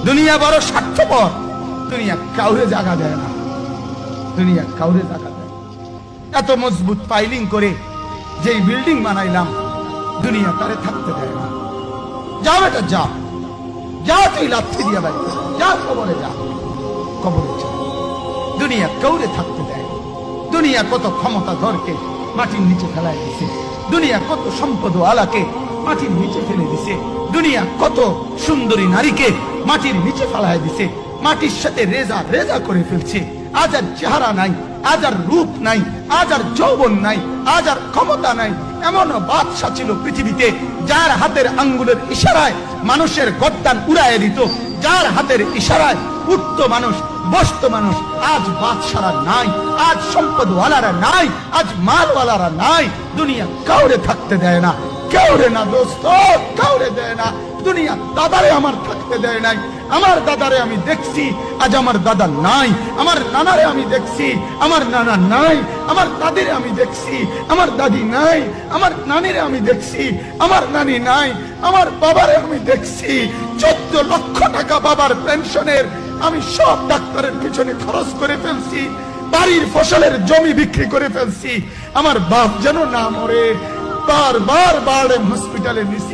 দুনিয়া বড় স্বার্থপর, দুনিয়া কাউরে জায়গা দেয় না, দুনিয়া কাউরে জায়গা দেয়। এত মজবুত পাইলিং করে যেই বিল্ডিং বানাইলাম, দুনিয়া তারে থাকতে দেয় না। যা বেটা যা, যা তুই লাথি দিয়া বাড়ি যা, কবরে যা, কবরে যা। দুনিয়া কাউরে থাকতে দেয়। দুনিয়া কত ক্ষমতা ধরকে মাটির নিচে ফেলায় দিছে, দুনিয়া কত সম্পদ আলাকে মাটির নিচে ফেলে দিছে, দুনিয়া কত সুন্দরী নারীকে মাটির নিচে ফেলায় দিছে, মাটির সাথে রেজা রেজা করে ফেলছে। আজ আর চেহারা নাই, আজ আর রূপ নাই, আজ আর যৌবন নাই, আজ আর ক্ষমতা নাই। এমন বাদশা ছিল পৃথিবীতে যার হাতের আঙ্গুলের ইশারায় মানুষের গর্দান উড়াইয়ে দিত, যার হাতের ইশারায় উঠতো মানুষ, বসতো মানুষ। আজ বাদশারা নাই, আজ সম্পদওয়ালারা নাই, আজ মালওয়ালারা নাই। দুনিয়া কাউরে থাকতে দেয় না, কাউরে না দোস্ত, কাউরে দেয় না। দুনিয়া দাদারে আমার থাকতে দেয় নাই। আমার দাদারে আমি দেখছি, আজ আমার দাদা নাই। আমার নানারে আমি দেখছি, আমার নানা নাই। আমার দাদিরে আমি দেখছি, আমার দাদি নাই। আমার নানিরে আমি দেখছি, আমার নানি নাই। আমার বাবারে আমি দেখছি, 14 লক্ষ টাকা বাবার পেনশনের আমি সব ডাক্তারের পিছনে খরচ করে ফেলছি, বাড়ির ফসলের জমি বিক্রি করে ফেলছি। আমার বাপ যেন না মরে, বারবার হসপিটালে নিছি।